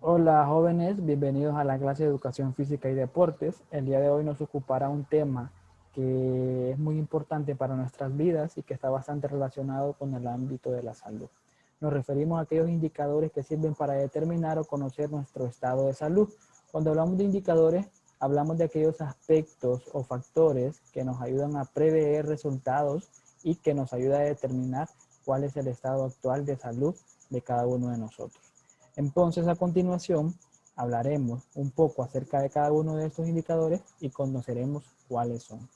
Hola jóvenes, bienvenidos a la clase de Educación Física y Deportes. El día de hoy nos ocupará un tema que es muy importante para nuestras vidas y que está bastante relacionado con el ámbito de la salud. Nos referimos a aquellos indicadores que sirven para determinar o conocer nuestro estado de salud. Cuando hablamos de indicadores, hablamos de aquellos aspectos o factores que nos ayudan a prever resultados y que nos ayuda a determinar cuál es el estado actual de salud de cada uno de nosotros. Entonces, a continuación, hablaremos un poco acerca de cada uno de estos indicadores y conoceremos cuáles son.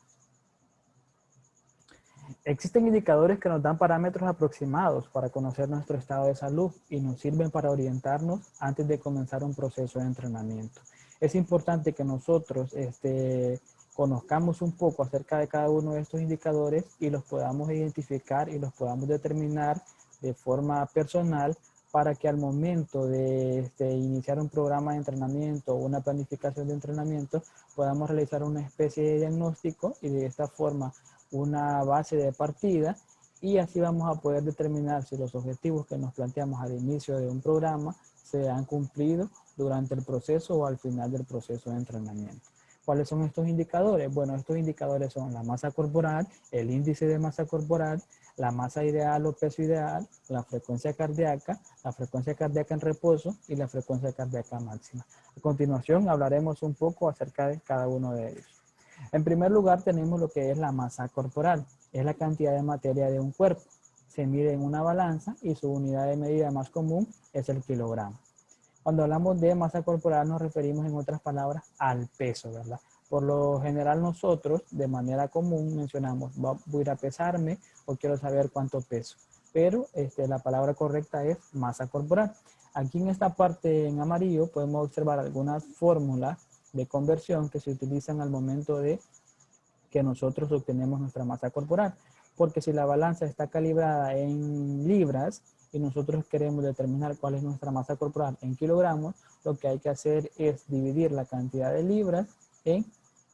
Existen indicadores que nos dan parámetros aproximados para conocer nuestro estado de salud y nos sirven para orientarnos antes de comenzar un proceso de entrenamiento. Es importante que nosotros conozcamos un poco acerca de cada uno de estos indicadores y los podamos identificar y los podamos determinar de forma personal para que al momento de iniciar un programa de entrenamiento o una planificación de entrenamiento podamos realizar una especie de diagnóstico y de esta forma una base de partida y así vamos a poder determinar si los objetivos que nos planteamos al inicio de un programa se han cumplido durante el proceso o al final del proceso de entrenamiento. ¿Cuáles son estos indicadores? Bueno, estos indicadores son la masa corporal, el índice de masa corporal, la masa ideal o peso ideal, la frecuencia cardíaca en reposo y la frecuencia cardíaca máxima. A continuación hablaremos un poco acerca de cada uno de ellos. En primer lugar tenemos lo que es la masa corporal, es la cantidad de materia de un cuerpo. Se mide en una balanza y su unidad de medida más común es el kilogramo. Cuando hablamos de masa corporal nos referimos en otras palabras al peso, ¿verdad? Por lo general nosotros de manera común mencionamos voy a ir a pesarme o quiero saber cuánto peso, pero la palabra correcta es masa corporal. Aquí en esta parte en amarillo podemos observar algunas fórmulas de conversión que se utilizan al momento de que nosotros obtenemos nuestra masa corporal. Porque si la balanza está calibrada en libras y nosotros queremos determinar cuál es nuestra masa corporal en kilogramos, lo que hay que hacer es dividir la cantidad de libras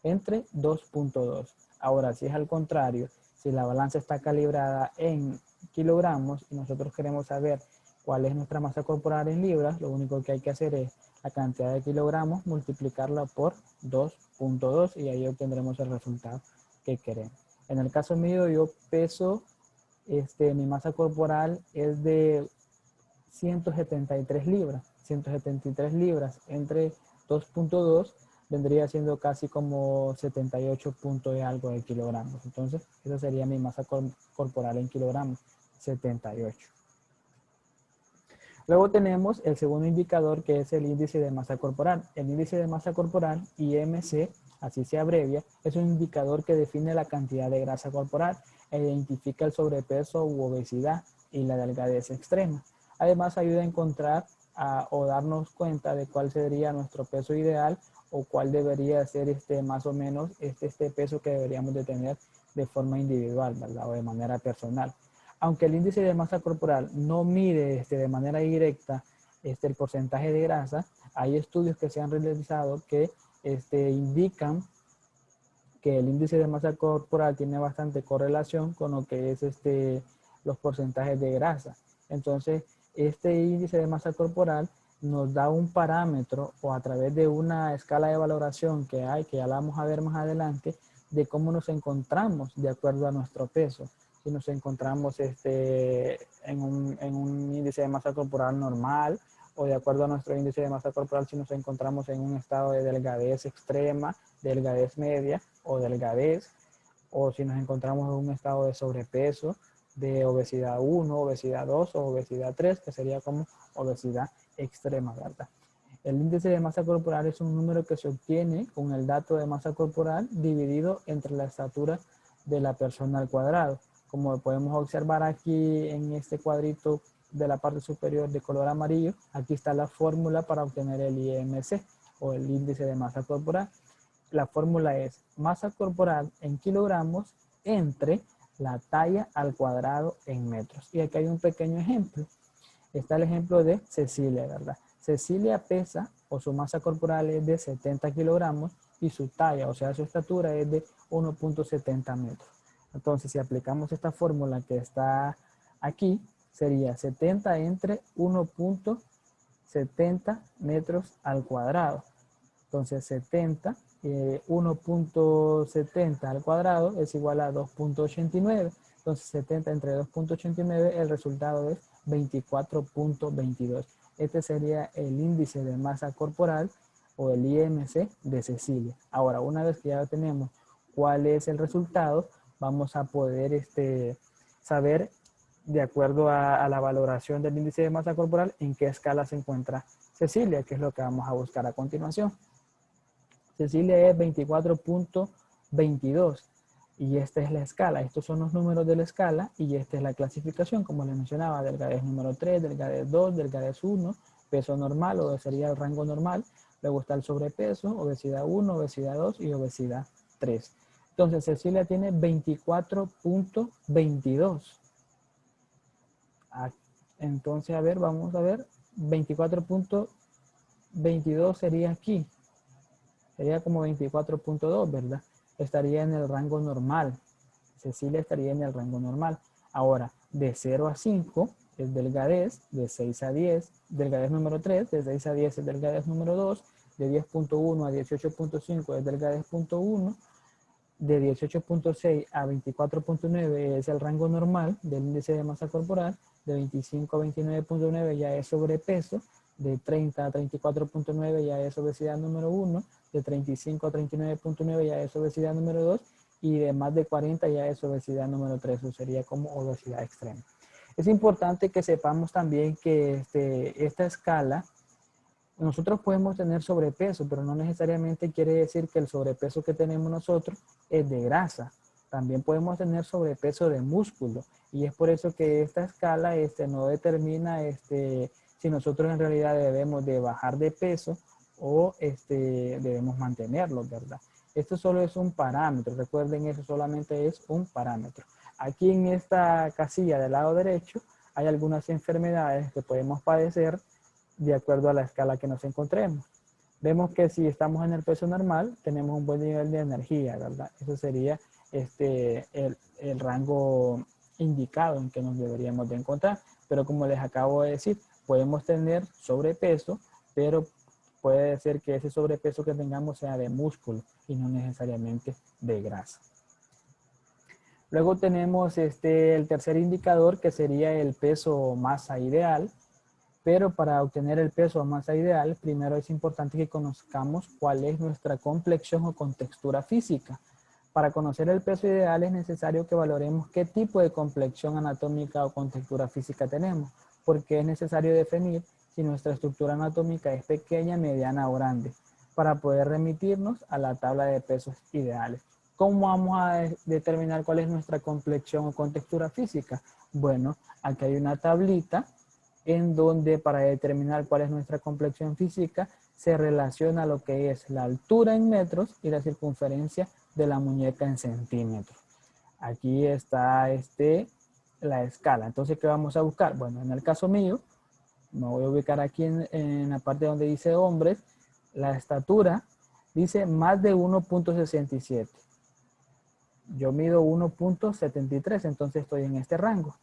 entre 2.2. Ahora, si es al contrario, si la balanza está calibrada en kilogramos y nosotros queremos saber cuál es nuestra masa corporal en libras, lo único que hay que hacer es la cantidad de kilogramos, multiplicarla por 2.2 y ahí obtendremos el resultado que queremos. En el caso mío, yo peso, mi masa corporal es de 173 libras. 173 libras entre 2.2 vendría siendo casi como 78 puntos de algo de kilogramos. Entonces, esa sería mi masa corporal en kilogramos, 78. Luego tenemos el segundo indicador que es el índice de masa corporal. El índice de masa corporal, IMC, así se abrevia, es un indicador que define la cantidad de grasa corporal e identifica el sobrepeso u obesidad y la delgadez extrema. Además ayuda a encontrar o darnos cuenta de cuál sería nuestro peso ideal o cuál debería ser más o menos este peso que deberíamos de tener de forma individual, ¿verdad? O de manera personal. Aunque el índice de masa corporal no mide de manera directa el porcentaje de grasa, hay estudios que se han realizado que indican que el índice de masa corporal tiene bastante correlación con lo que es los porcentajes de grasa. Entonces, este índice de masa corporal nos da un parámetro o a través de una escala de valoración que hay, que ya la vamos a ver más adelante, de cómo nos encontramos de acuerdo a nuestro peso. Si nos encontramos en un índice de masa corporal normal o de acuerdo a nuestro índice de masa corporal si nos encontramos en un estado de delgadez extrema, delgadez media o delgadez, o si nos encontramos en un estado de sobrepeso, de obesidad 1, obesidad 2 o obesidad 3, que sería como obesidad extrema, ¿verdad? El índice de masa corporal es un número que se obtiene con el dato de masa corporal dividido entre la estatura de la persona al cuadrado. Como podemos observar aquí en este cuadrito de la parte superior de color amarillo, aquí está la fórmula para obtener el IMC o el índice de masa corporal. La fórmula es masa corporal en kilogramos entre la talla al cuadrado en metros. Y aquí hay un pequeño ejemplo. Está el ejemplo de Cecilia, ¿verdad? Cecilia pesa o su masa corporal es de 70 kilogramos y su talla, o sea, su estatura es de 1.70 metros. Entonces, si aplicamos esta fórmula que está aquí, sería 70 entre 1.70 70 metros al cuadrado. Entonces 1.70 al cuadrado es igual a 2.89. Entonces 70 entre 2.89, el resultado es 24.22. Este sería el índice de masa corporal o el IMC de Cecilia. Ahora, una vez que ya tenemos cuál es el resultado, vamos a poder saber, de acuerdo a la valoración del índice de masa corporal, en qué escala se encuentra Cecilia, que es lo que vamos a buscar a continuación. Cecilia es 24.22 y esta es la escala. Estos son los números de la escala y esta es la clasificación, como les mencionaba, delgadez número 3, delgadez 2, delgadez 1, peso normal o sería el rango normal. Luego está el sobrepeso, obesidad 1, obesidad 2 y obesidad 3. Entonces Cecilia tiene 24.22. Entonces, a ver, vamos a ver. 24.22 sería aquí. Sería como 24.2, ¿verdad? Estaría en el rango normal. Cecilia estaría en el rango normal. Ahora, de 0 a 5 es delgadez, de 6 a 10, delgadez número 3, de 6 a 10 es delgadez número 2, de 10.1 a 18.5 es delgadez punto 1, de 18.6 a 24.9 es el rango normal del índice de masa corporal, de 25 a 29.9 ya es sobrepeso, de 30 a 34.9 ya es obesidad número 1, de 35 a 39.9 ya es obesidad número 2 y de más de 40 ya es obesidad número 3, o sería como obesidad extrema. Es importante que sepamos también que esta escala, nosotros podemos tener sobrepeso, pero no necesariamente quiere decir que el sobrepeso que tenemos nosotros es de grasa. También podemos tener sobrepeso de músculo. Y es por eso que esta escala no determina si nosotros en realidad debemos de bajar de peso o debemos mantenerlo, ¿verdad? Esto solo es un parámetro. Recuerden, eso solamente es un parámetro. Aquí en esta casilla del lado derecho hay algunas enfermedades que podemos padecer de acuerdo a la escala que nos encontremos. Vemos que si estamos en el peso normal, tenemos un buen nivel de energía, ¿verdad? Eso sería el rango indicado en que nos deberíamos de encontrar. Pero como les acabo de decir, podemos tener sobrepeso, pero puede ser que ese sobrepeso que tengamos sea de músculo y no necesariamente de grasa. Luego tenemos el tercer indicador, que sería el peso masa ideal. Pero para obtener el peso o masa ideal, primero es importante que conozcamos cuál es nuestra complexión o contextura física. Para conocer el peso ideal es necesario que valoremos qué tipo de complexión anatómica o contextura física tenemos, porque es necesario definir si nuestra estructura anatómica es pequeña, mediana o grande, para poder remitirnos a la tabla de pesos ideales. ¿Cómo vamos a determinar cuál es nuestra complexión o contextura física? Bueno, aquí hay una tablita en donde para determinar cuál es nuestra complexión física se relaciona lo que es la altura en metros y la circunferencia de la muñeca en centímetros. Aquí está la escala. Entonces, ¿qué vamos a buscar? Bueno, en el caso mío, me voy a ubicar aquí en la parte donde dice hombres. La estatura dice más de 1.67. Yo mido 1.73, entonces estoy en este rango.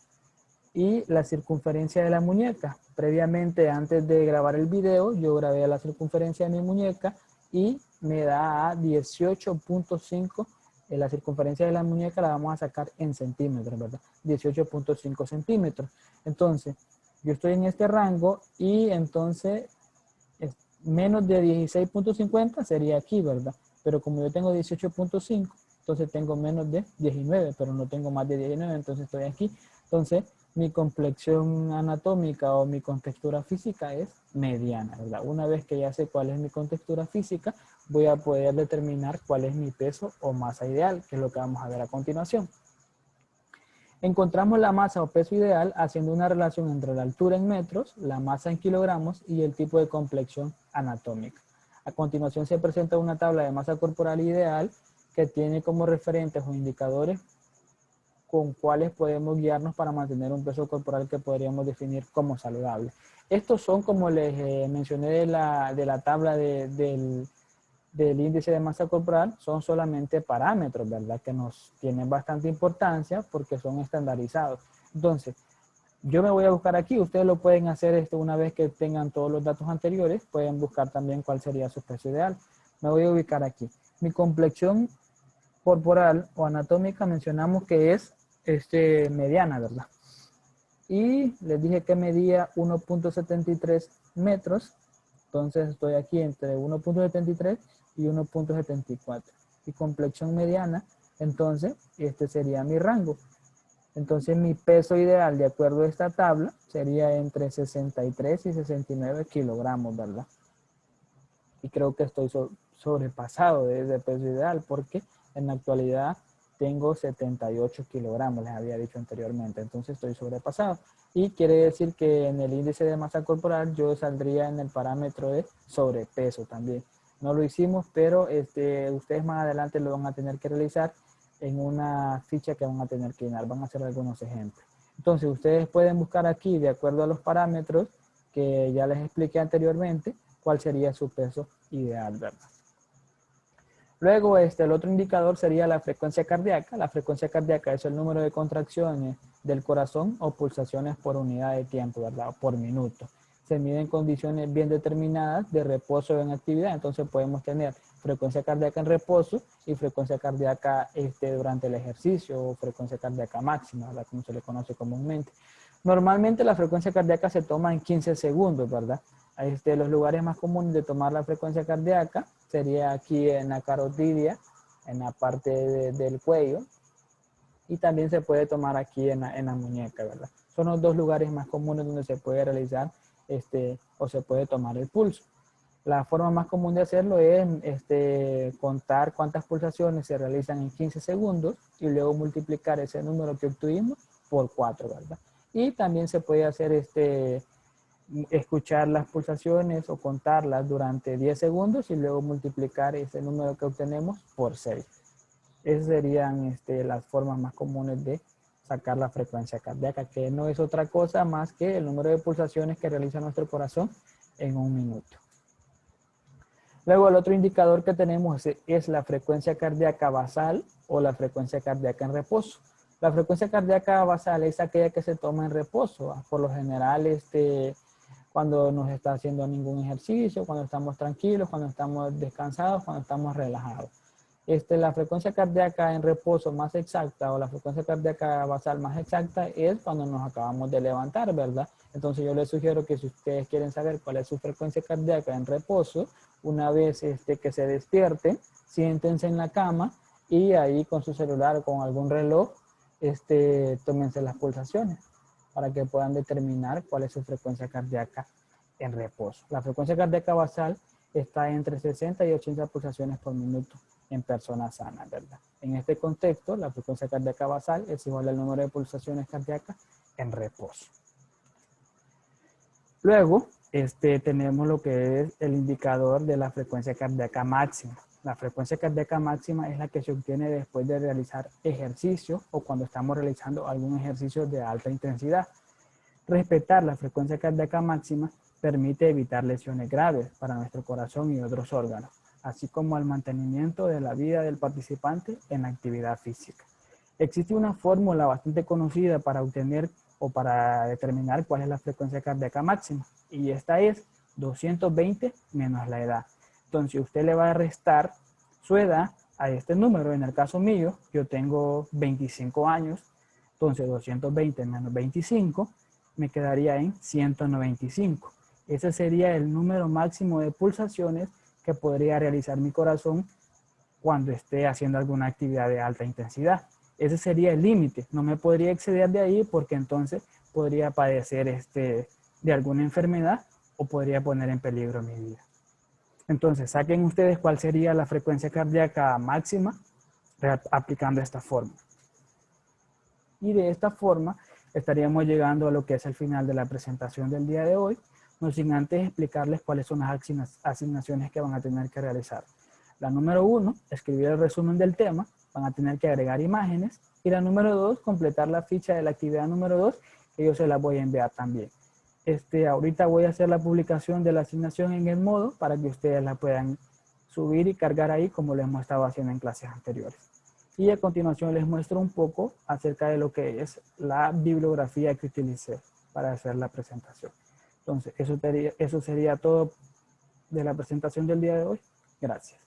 Y la circunferencia de la muñeca. Previamente, antes de grabar el video, yo grabé la circunferencia de mi muñeca y me da a 18.5. La circunferencia de la muñeca la vamos a sacar en centímetros, ¿verdad? 18.5 centímetros. Entonces, yo estoy en este rango y entonces menos de 16.50 sería aquí, ¿verdad? Pero como yo tengo 18.5, entonces tengo menos de 19, pero no tengo más de 19, entonces estoy aquí. Entonces, mi complexión anatómica o mi contextura física es mediana, ¿verdad? Una vez que ya sé cuál es mi contextura física, voy a poder determinar cuál es mi peso o masa ideal, que es lo que vamos a ver a continuación. Encontramos la masa o peso ideal haciendo una relación entre la altura en metros, la masa en kilogramos y el tipo de complexión anatómica. A continuación se presenta una tabla de masa corporal ideal que tiene como referentes o indicadores con cuáles podemos guiarnos para mantener un peso corporal que podríamos definir como saludable. Estos son, como les mencioné de la tabla del índice de masa corporal, son solamente parámetros, ¿verdad? Que nos tienen bastante importancia porque son estandarizados. Entonces, Yo me voy a buscar aquí, ustedes lo pueden hacer una vez que tengan todos los datos anteriores, pueden buscar también cuál sería su peso ideal. Me voy a ubicar aquí. Mi complexión corporal o anatómica mencionamos que es mediana, ¿verdad? Y les dije que medía 1.73 metros, entonces estoy aquí entre 1.73 y 1.74. Y complexión mediana, entonces este sería mi rango. Entonces mi peso ideal, de acuerdo a esta tabla, sería entre 63 y 69 kilogramos, ¿verdad? Y creo que estoy sobrepasado de ese peso ideal porque en la actualidad tengo 78 kilogramos, les había dicho anteriormente. Entonces estoy sobrepasado. Y quiere decir que en el índice de masa corporal yo saldría en el parámetro de sobrepeso también. No lo hicimos, pero ustedes más adelante lo van a tener que realizar en una ficha que van a tener que llenar. Van a hacer algunos ejemplos. Entonces, ustedes pueden buscar aquí, de acuerdo a los parámetros que ya les expliqué anteriormente, cuál sería su peso ideal, ¿verdad? Luego, el otro indicador sería la frecuencia cardíaca. La frecuencia cardíaca es el número de contracciones del corazón o pulsaciones por unidad de tiempo, ¿verdad? Por minuto. Se mide en condiciones bien determinadas de reposo o en actividad. Entonces podemos tener frecuencia cardíaca en reposo y frecuencia cardíaca durante el ejercicio o frecuencia cardíaca máxima, ¿verdad? Como se le conoce comúnmente. Normalmente la frecuencia cardíaca se toma en 15 segundos, ¿verdad? Los lugares más comunes de tomar la frecuencia cardíaca sería aquí en la carotidia, en la parte del cuello, y también se puede tomar aquí en la muñeca, ¿verdad? Son los dos lugares más comunes donde se puede realizar o se puede tomar el pulso. La forma más común de hacerlo es contar cuántas pulsaciones se realizan en 15 segundos y luego multiplicar ese número que obtuvimos por 4, ¿verdad? Y también se puede hacer escuchar las pulsaciones o contarlas durante 10 segundos y luego multiplicar ese número que obtenemos por 6. Esas serían las formas más comunes de sacar la frecuencia cardíaca, que no es otra cosa más que el número de pulsaciones que realiza nuestro corazón en un minuto. Luego el otro indicador que tenemos es la frecuencia cardíaca basal o la frecuencia cardíaca en reposo. La frecuencia cardíaca basal es aquella que se toma en reposo. Por lo general, cuando no se está haciendo ningún ejercicio, cuando estamos tranquilos, cuando estamos descansados, cuando estamos relajados. La frecuencia cardíaca en reposo más exacta o la frecuencia cardíaca basal más exacta es cuando nos acabamos de levantar, ¿verdad? Entonces yo les sugiero que si ustedes quieren saber cuál es su frecuencia cardíaca en reposo, una vez que se despierten, siéntense en la cama y ahí con su celular o con algún reloj, tómense las pulsaciones para que puedan determinar cuál es su frecuencia cardíaca en reposo. La frecuencia cardíaca basal está entre 60 y 80 pulsaciones por minuto en personas sanas, ¿verdad? En este contexto, la frecuencia cardíaca basal es igual al número de pulsaciones cardíacas en reposo. Luego, tenemos lo que es el indicador de la frecuencia cardíaca máxima. La frecuencia cardíaca máxima es la que se obtiene después de realizar ejercicio o cuando estamos realizando algún ejercicio de alta intensidad. Respetar la frecuencia cardíaca máxima permite evitar lesiones graves para nuestro corazón y otros órganos, así como el mantenimiento de la vida del participante en la actividad física. Existe una fórmula bastante conocida para obtener o para determinar cuál es la frecuencia cardíaca máxima, y esta es 220 menos la edad. Entonces usted le va a restar su edad a este número. En el caso mío, yo tengo 25 años, entonces 220 menos 25 me quedaría en 195. Ese sería el número máximo de pulsaciones que podría realizar mi corazón cuando esté haciendo alguna actividad de alta intensidad. Ese sería el límite. No me podría exceder de ahí porque entonces podría padecer de alguna enfermedad o podría poner en peligro mi vida. Entonces, saquen ustedes cuál sería la frecuencia cardíaca máxima aplicando esta fórmula. Y de esta forma estaríamos llegando a lo que es el final de la presentación del día de hoy, no sin antes explicarles cuáles son las asignaciones que van a tener que realizar. La número 1, escribir el resumen del tema, van a tener que agregar imágenes, y la número 2, completar la ficha de la actividad número 2, que yo se la voy a enviar también. Ahorita voy a hacer la publicación de la asignación en el modo para que ustedes la puedan subir y cargar ahí como lo hemos estado haciendo en clases anteriores. Y a continuación les muestro un poco acerca de lo que es la bibliografía que utilicé. para hacer la presentación. Entonces, eso sería todo de la presentación del día de hoy. Gracias.